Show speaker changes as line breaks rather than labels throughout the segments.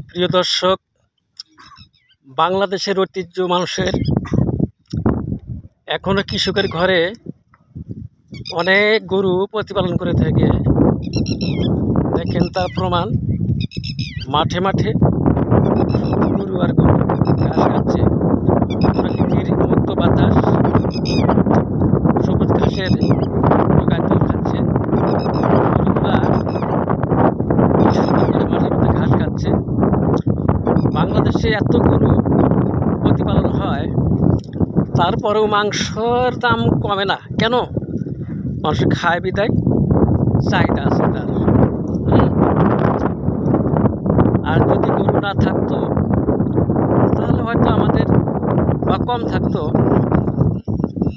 প্রিয় দর্শক, বাংলাদেশের ঐতিহ্য মানুষের এখনো কৃষকের ঘরে অনেক গরু প্রতিপালন করে থাকে। দেখেন তার প্রমাণ, মাঠে মাঠে গরু আর গরু ঘাস খাচ্ছে। প্রকৃতির মুক্ত বাতাস, সবুজ ঘাসের যোগাযোগ খাচ্ছে। গরুগুলা কি সুন্দর করে মাঠের মধ্যে ঘাস খাচ্ছে। বাংলাদেশে এত গরু প্রতিপালন হয়, তারপরেও মাংসের দাম কমে না কেন? মানুষ খায় বিদায়, চাহিদা আছে তার। আর যদি গরু না থাকতো তাহলে হয়তো আমাদের, বা কম থাকতো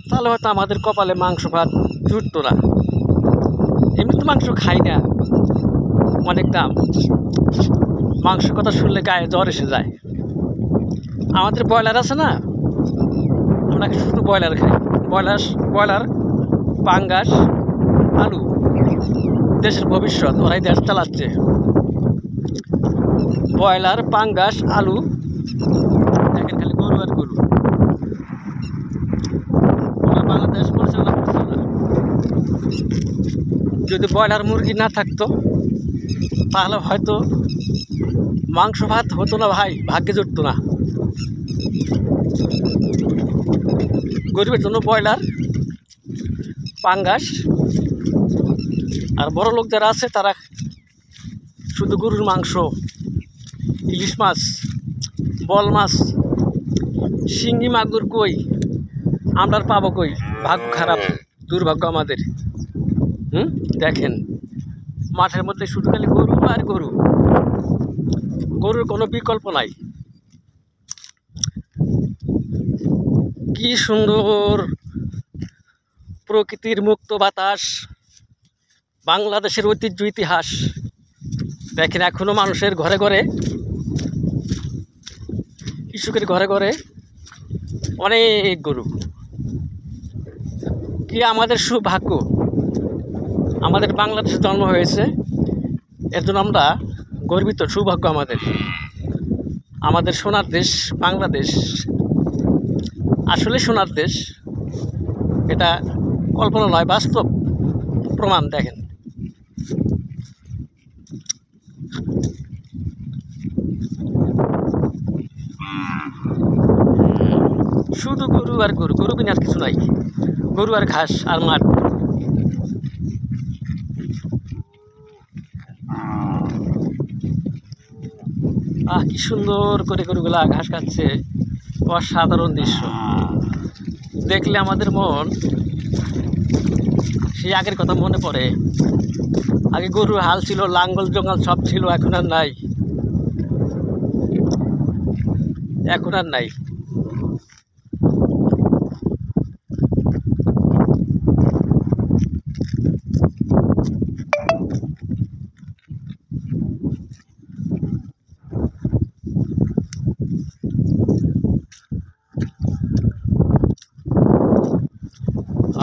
তাহলে হয়তো আমাদের কপালে মাংস ভাত জুটতো না। এমনি তো মাংস খাই না, অনেক দাম। মাংসের কথা শুনলে গায়ে জ্বর এসে যায়। আমাদের ব্রয়লার আছে না, আমরা শুধু ব্রয়লার খাই। ব্রয়লার, পাঙ্গাস, আলু, দেশের ভবিষ্যৎ, ওরাই দেশ চালাচ্ছে। ব্রয়লার, পাঙ্গাস, আলু, দেখেন খালি গরু আর গরু। ওরা বাংলাদেশ পরিচালনা করছে না। যদি ব্রয়লার মুরগি না থাকতো তাহলে হয়তো মাংস ভাত হতো না ভাই, ভাগ্যে জুটতো না। গরিবের জন্য ব্রয়লার, পাঙ্গাস, আর বড় লোক যারা আছে তারা শুধু গরুর মাংস, ইলিশ মাছ, বল মাছ, শিঙ্গি মাগুর কই আমরা পাবো কই? ভাগ্য খারাপ, দুর্ভাগ্য আমাদের। দেখেন মাঠের মধ্যে শুধু খালি গরু আর গরু, গরুর কোনো বিকল্প নাই। কি সুন্দর প্রকৃতির মুক্ত বাতাস, বাংলাদেশের ঐতিহ্য ইতিহাস। দেখেন এখনো মানুষের ঘরে ঘরে, কৃষকের ঘরে ঘরে অনেক গরু। কি আমাদের সৌভাগ্য, আমাদের বাংলাদেশে জন্ম হয়েছে, এর জন্য আমরা গর্বিত। সৌভাগ্য আমাদের সোনার দেশ বাংলাদেশ, আসলে সোনার দেশ। এটা কল্পনা নয়, বাস্তব প্রমাণ। দেখেন শুধু গরু আর গরু, গরু বিনা আর কিছু নাই। গরু আর ঘাস আর মাঠ। কি সুন্দর করে গরুগুলা ঘাস খাচ্ছে, অসাধারণ দৃশ্য। দেখলে আমাদের মন সেই আগের কথা মনে পড়ে। আগে গরু হাল ছিল, লাঙ্গল জঙ্গল সব ছিল, এখন আর নাই, এখন আর নাই।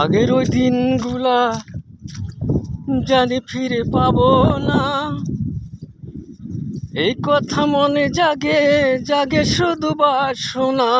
আগের ওই দিনগুলা জানি ফিরে পাবো না, এই কথা মনে জাগে জাগে শুধু বাসনা।